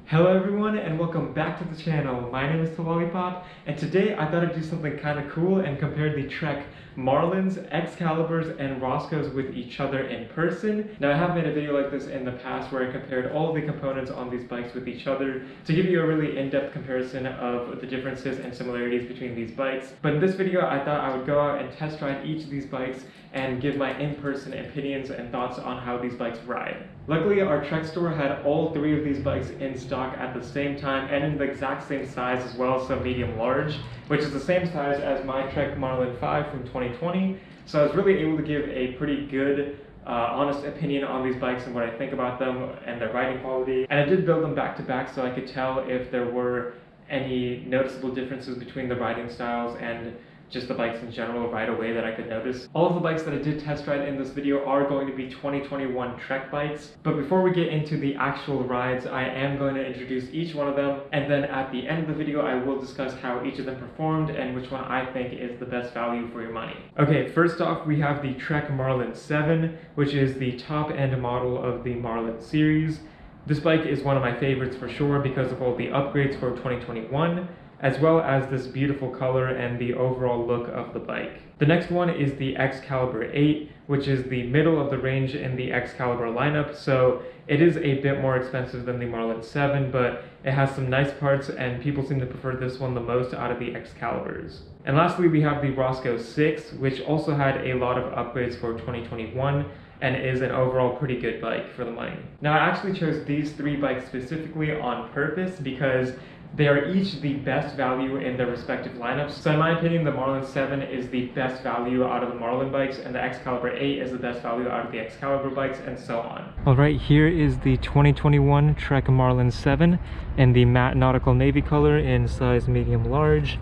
Hello everyone and welcome back to the channel. My name is The Lollipop and today I thought I'd do something kind of cool and compare the Trek Marlins, Excaliburs, and Roscoes with each other in person. Now I have made a video like this in the past where I compared all of the components on these bikes with each other to give you a really in-depth comparison of the differences and similarities between these bikes. But in this video I thought I would go out and test ride each of these bikes and give my in-person opinions and thoughts on how these bikes ride. Luckily our Trek store had all three of these bikes in stock at the same time and in the exact same size as well, so medium large, which is the same size as my Trek Marlin 5 from 2020. So I was really able to give a pretty good honest opinion on these bikes and what I think about them and their riding quality. And I did build them back to back so I could tell if there were any noticeable differences between the riding styles and just the bikes in general right away that I could notice. All of the bikes that I did test ride in this video are going to be 2021 Trek bikes. But before we get into the actual rides, I am going to introduce each one of them, and then at the end of the video I will discuss how each of them performed and which one I think is the best value for your money. Okay, first off we have the Trek Marlin 7, which is the top end model of the Marlin series. This bike is one of my favorites for sure because of all the upgrades for 2021, as well as this beautiful color and the overall look of the bike. The next one is the Excalibur 8, which is the middle of the range in the Excalibur lineup, so it is a bit more expensive than the Marlin 7, but it has some nice parts and people seem to prefer this one the most out of the Excaliburs. And lastly we have the Roscoe 6, which also had a lot of upgrades for 2021 and is an overall pretty good bike for the money. Now I actually chose these three bikes specifically on purpose because they are each the best value in their respective lineups. So in my opinion, the Marlin 7 is the best value out of the Marlin bikes, and the Excalibur 8 is the best value out of the Excalibur bikes, and so on. Alright, here is the 2021 Trek Marlin 7 in the matte nautical navy color in size medium large.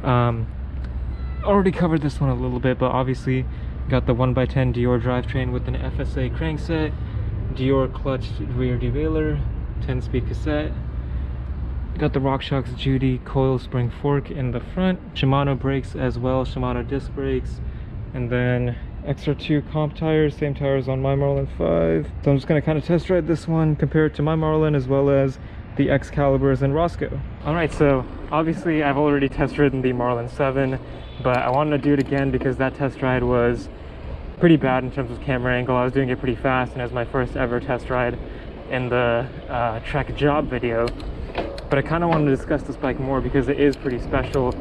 Already covered this one a little bit, but obviously got the 1x10 Dior drivetrain with an FSA crankset, Dior clutched rear derailleur, 10-speed cassette. Got the RockShox Judy coil spring fork in the front, Shimano brakes as well, Shimano disc brakes, and then XR2 comp tires, same tires on my Marlin 5. So I'm just going to kind of test ride this one, compare it to my Marlin as well as the Excaliburs and Roscoe. Alright, so obviously I've already test ridden the Marlin 7, but I wanted to do it again because that test ride was pretty bad in terms of camera angle. I was doing it pretty fast and it was my first ever test ride in the Trek job video. But I kind of wanted to discuss this bike more because it is pretty special.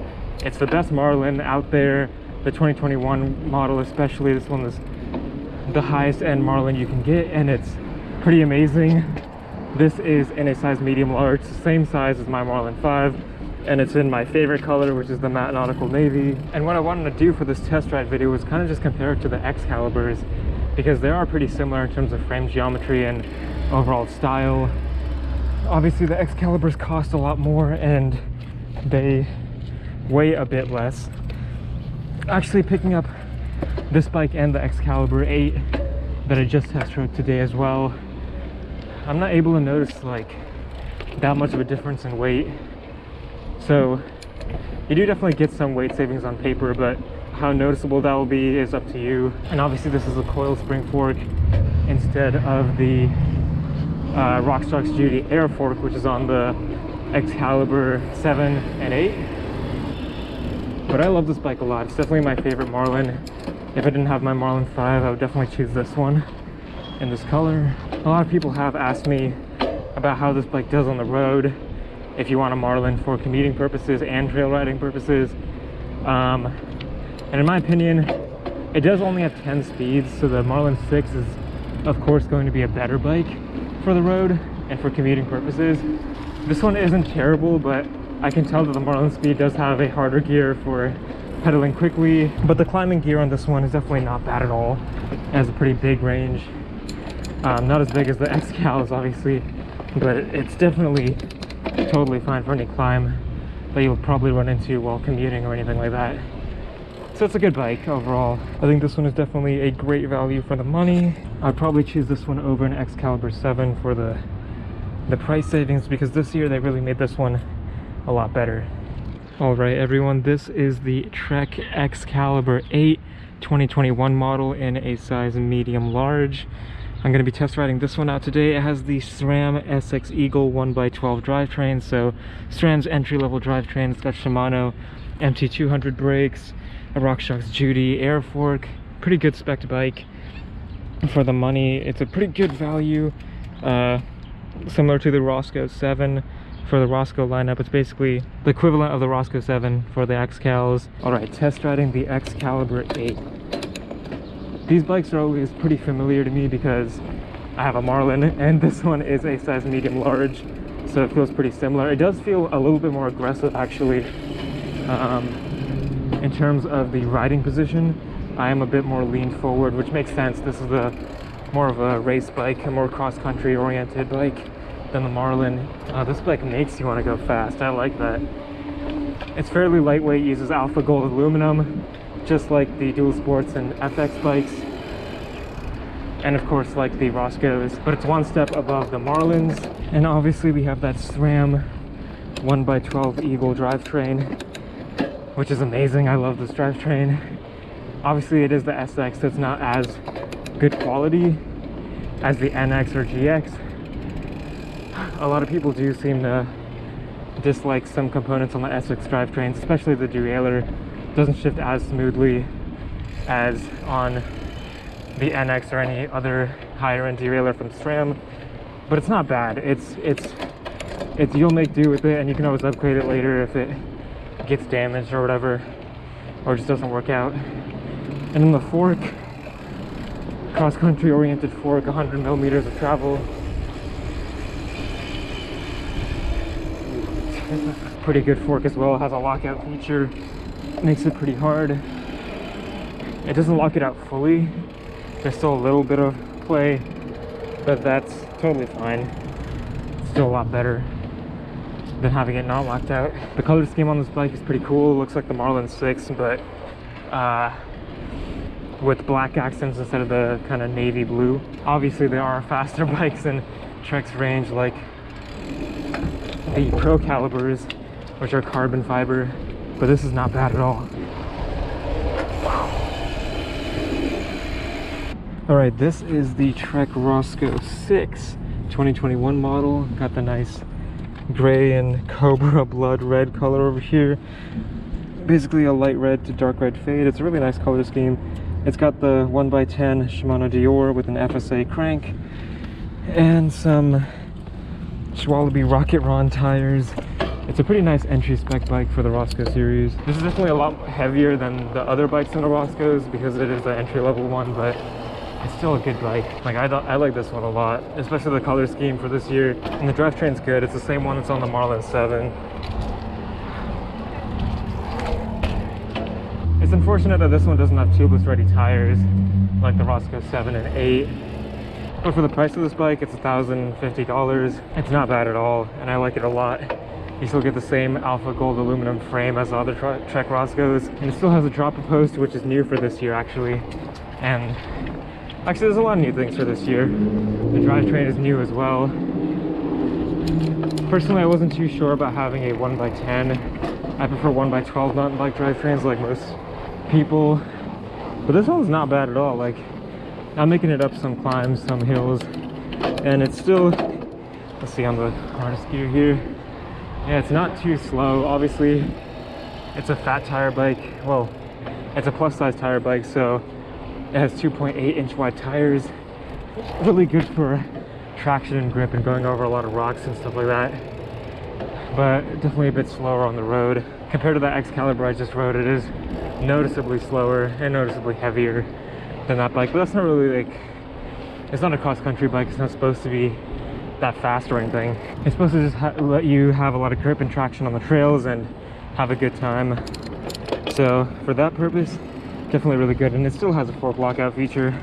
It's the best Marlin out there, the 2021 model especially. This one is the highest end Marlin you can get and it's pretty amazing. This is in a size medium large, same size as my Marlin 5, and it's in my favorite color, which is the matte nautical navy. And what I wanted to do for this test ride video was kind of just compare it to the Excaliburs because they are pretty similar in terms of frame geometry and overall style. Obviously the Excaliburs cost a lot more and they weigh a bit less. Actually picking up this bike and the Excalibur 8 that I just test rode today as well, I'm not able to notice like that much of a difference in weight. So you do definitely get some weight savings on paper, but how noticeable that will be is up to you. And obviously this is a coil spring fork instead of the RockShox Judy air fork, which is on the Excalibur 7 and 8. But I love this bike a lot. It's definitely my favorite Marlin. If I didn't have my Marlin 5, I would definitely choose this one in this color. A lot of people have asked me about how this bike does on the road, if you want a Marlin for commuting purposes and trail riding purposes. And in my opinion, it does only have 10 speeds, so the Marlin 6 is of course going to be a better bike for the road and for commuting purposes. This one isn't terrible, but I can tell that the Marlin Speed does have a harder gear for pedaling quickly, but the climbing gear on this one is definitely not bad at all. It has a pretty big range. Not as big as the Excaliburs obviously, but it's definitely totally fine for any climb that you'll probably run into while commuting or anything like that. So it's a good bike overall. I think this one is definitely a great value for the money. I'd probably choose this one over an Excalibur 7 for the price savings because this year they really made this one a lot better. Alright everyone, this is the Trek Excalibur 8 2021 model in a size medium large. I'm going to be test riding this one out today. It has the SRAM SX Eagle 1x12 drivetrain, so SRAM's entry-level drivetrain. It's got Shimano MT200 brakes, a RockShox Judy air fork. Pretty good spec bike for the money. It's a pretty good value, similar to the Roscoe 7 for the Roscoe lineup. It's basically the equivalent of the Roscoe 7 for the Excals. Alright, test riding the Excalibur 8. These bikes are always pretty familiar to me because I have a Marlin and this one is a size medium large, so it feels pretty similar. It does feel a little bit more aggressive actually. In terms of the riding position, I am a bit more leaned forward, which makes sense. This is more of a race bike, a more cross-country oriented bike than the Marlin. This bike makes you want to go fast. I like that. It's fairly lightweight, uses alpha gold aluminum, just like the Dual Sports and FX bikes, and of course like the Roscoes, but it's one step above the Marlins. And obviously we have that SRAM 1x12 Eagle drivetrain, which is amazing. I love this drivetrain. Obviously it is the SX, so it's not as good quality as the NX or GX. A lot of people do seem to dislike some components on the SX drivetrains, especially the derailleur. Doesn't shift as smoothly as on the NX or any other higher end derailleur from SRAM, but it's not bad. It's you'll make do with it, and you can always upgrade it later if it gets damaged or whatever, or just doesn't work out. And then the fork, cross-country oriented fork, 100 millimeters of travel. Pretty good fork as well. It has a lockout feature, makes it pretty hard. It doesn't lock it out fully. There's still a little bit of play, but that's totally fine. It's still a lot better than having it not locked out. The color scheme on this bike is pretty cool. It looks like the Marlin 6, but with black accents instead of the kind of navy blue. Obviously there are faster bikes in Trek's range, like the Pro Calibers, which are carbon fiber, but this is not bad at all. Alright, this is the Trek Roscoe 6 2021 model. Got the nice gray and cobra blood red color over here. Basically a light red to dark red fade. It's a really nice color scheme. It's got the 1x10 Shimano Dior with an FSA crank and some Schwalbe Rocket Ron tires. It's a pretty nice entry spec bike for the Roscoe series. This is definitely a lot heavier than the other bikes in the Roscoes because it is the entry level one, but it's still a good bike. Like I like this one a lot, especially the color scheme for this year. And the drivetrain's good. It's the same one that's on the Marlin 7. It's unfortunate that this one doesn't have tubeless ready tires like the Roscoe 7 and 8. But for the price of this bike, it's $1,050. It's not bad at all, and I like it a lot. You still get the same alpha gold aluminum frame as the other Trek Roscoes, and it still has a dropper post, which is new for this year actually. And actually there's a lot of new things for this year. The drivetrain is new as well. Personally, I wasn't too sure about having a 1x10. I prefer 1x12 mountain bike drivetrains like most people, but this one's not bad at all. Like, I'm making it up some climbs, some hills, and it's still, let's see on the harness gear here. Yeah, it's not too slow. Obviously, it's a fat tire bike. Well, it's a plus size tire bike, so it has 2.8-inch wide tires. Really good for traction and grip and going over a lot of rocks and stuff like that. But definitely a bit slower on the road. Compared to that Excalibur I just rode, it is noticeably slower and noticeably heavier than that bike. But that's not really like, it's not a cross-country bike. It's not supposed to be that fast or anything. It's supposed to just let you have a lot of grip and traction on the trails and have a good time. So for that purpose, definitely really good. And it still has a fork lockout feature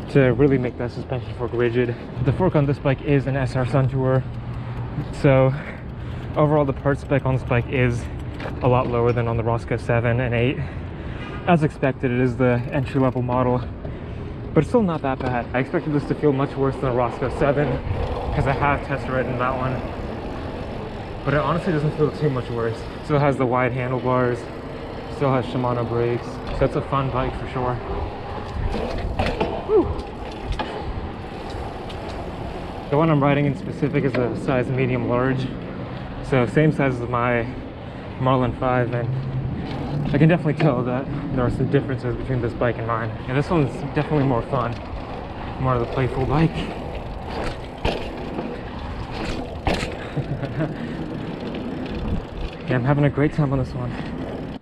to really make that suspension fork rigid. The fork on this bike is an SR Suntour, so overall the part spec on this bike is a lot lower than on the Roscoe 7 and 8. As expected, it is the entry-level model, but it's still not that bad. I expected this to feel much worse than the Roscoe 7 because I have test ridden that one, but it honestly doesn't feel too much worse. Still has the wide handlebars, still has Shimano brakes, so it's a fun bike for sure. Woo. The one I'm riding in specific is a size medium large, so same size as my Marlin 5, and I can definitely tell that there are some differences between this bike and mine. And this one's definitely more fun, more of the playful bike. Yeah, I'm having a great time on this one.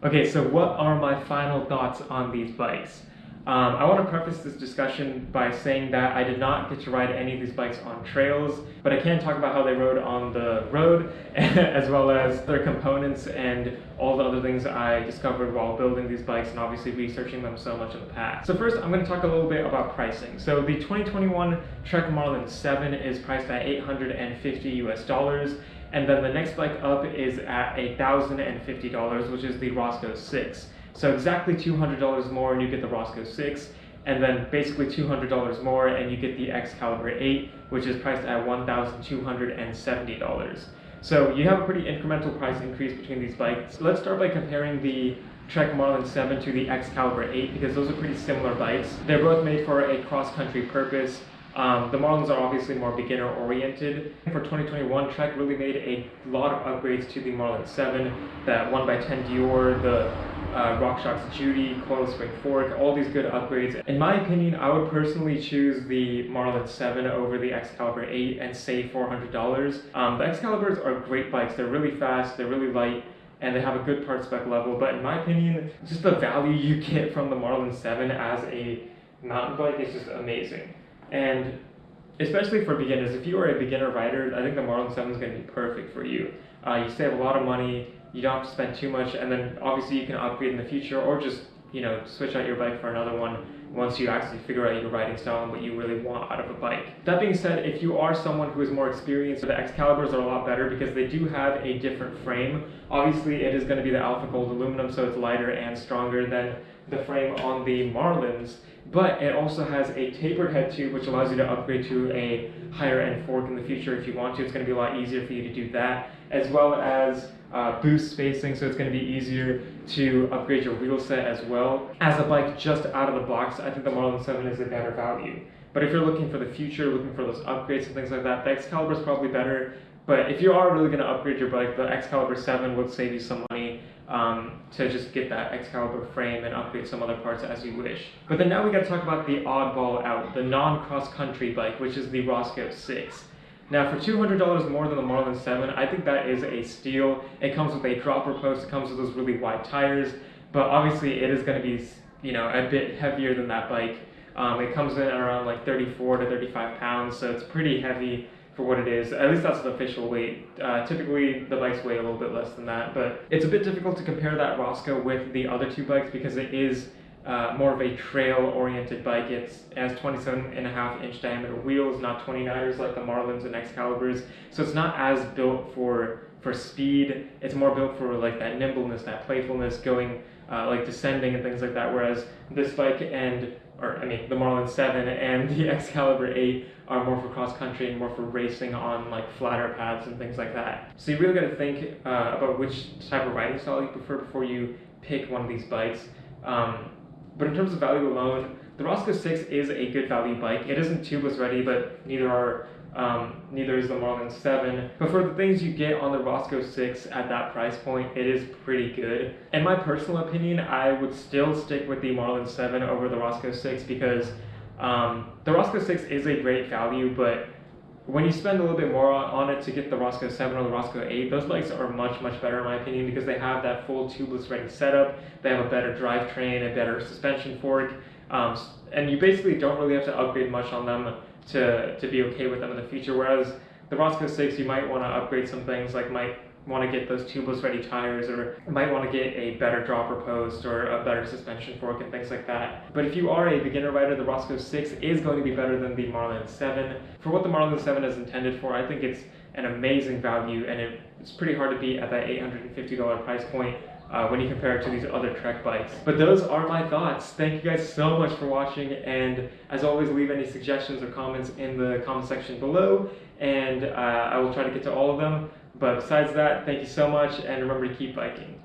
Okay, so what are my final thoughts on these bikes? I want to preface this discussion by saying that I did not get to ride any of these bikes on trails, but I can talk about how they rode on the road, as well as their components and all the other things I discovered while building these bikes and obviously researching them so much in the past. So first, I'm going to talk a little bit about pricing. So the 2021 Trek Marlin 7 is priced at $850 US. And then the next bike up is at $1,050, which is the Roscoe 6. So exactly $200 more and you get the Roscoe 6, and then basically $200 more and you get the Excalibur 8, which is priced at $1,270. So you have a pretty incremental price increase between these bikes. Let's start by comparing the Trek Marlin 7 to the Excalibur 8 because those are pretty similar bikes. They're both made for a cross-country purpose. The Marlins are obviously more beginner oriented. For 2021, Trek really made a lot of upgrades to the Marlin 7, that 1x10 Dior, the RockShox Judy, coil spring fork, all these good upgrades. In my opinion, I would personally choose the Marlin 7 over the Excalibur 8 and save $400. The Excaliburs are great bikes. They're really fast, they're really light, and they have a good part spec level, but in my opinion, just the value you get from the Marlin 7 as a mountain bike is just amazing. And especially for beginners, if you are a beginner rider, I think the Marlin 7 is going to be perfect for you. You save a lot of money, you don't have to spend too much, and then obviously you can upgrade in the future or just, you know, switch out your bike for another one once you actually figure out your riding style and what you really want out of a bike. That being said, if you are someone who is more experienced, the Excaliburs are a lot better because they do have a different frame. Obviously it is going to be the Alpha Gold aluminum, so it's lighter and stronger than the frame on the Marlins, but it also has a tapered head tube, which allows you to upgrade to a higher end fork in the future if you want to. It's going to be a lot easier for you to do that, as well as boost spacing, so it's going to be easier to upgrade your wheel set as well. As a bike just out of the box, I think the Marlin 7 is a better value. But if you're looking for the future, looking for those upgrades and things like that, the Excalibur is probably better. But if you are really going to upgrade your bike, the Excalibur 7 would save you some money to just get that Excalibur frame and upgrade some other parts as you wish. But then now we got to talk about the oddball out, the non-cross country bike, which is the Roscoe 6. Now for $200 more than the Marlin 7, I think that is a steal. It comes with a dropper post, it comes with those really wide tires, but obviously it is going to be, you know, a bit heavier than that bike. It comes in around like 34 to 35 pounds, so it's pretty heavy for what it is. At least that's the official weight. Typically the bikes weigh a little bit less than that, but it's a bit difficult to compare that Roscoe with the other two bikes because it is more of a trail-oriented bike. It has 27.5-inch diameter wheels, not 29ers like the Marlins and Excaliburs. So it's not as built for speed. It's more built for like that nimbleness, that playfulness, going like descending and things like that. Whereas this bike the Marlin 7 and the Excalibur 8 are more for cross-country and more for racing on like flatter paths and things like that. So you really got to think about which type of riding style you prefer before you pick one of these bikes. But in terms of value alone, the Roscoe 6 is a good value bike. It isn't tubeless ready, but neither is the Marlin 7. But for the things you get on the Roscoe 6 at that price point, it is pretty good. In my personal opinion, I would still stick with the Marlin 7 over the Roscoe 6 because the Roscoe 6 is a great value, but when you spend a little bit more on it to get the Roscoe 7 or the Roscoe 8, those bikes are much, much better in my opinion because they have that full tubeless ready setup, they have a better drivetrain, a better suspension fork, and you basically don't really have to upgrade much on them to be okay with them in the future, whereas the Roscoe 6 you might want to upgrade some things, like might want to get those tubeless ready tires, or might want to get a better dropper post or a better suspension fork and things like that. But if you are a beginner rider, the Roscoe 6 is going to be better than the Marlin 7. For what the Marlin 7 is intended for, I think it's an amazing value, and it's pretty hard to beat at that $850 price point when you compare it to these other Trek bikes. But those are my thoughts. Thank you guys so much for watching, and as always, leave any suggestions or comments in the comment section below, and I will try to get to all of them. But besides that, thank you so much, and remember to keep biking.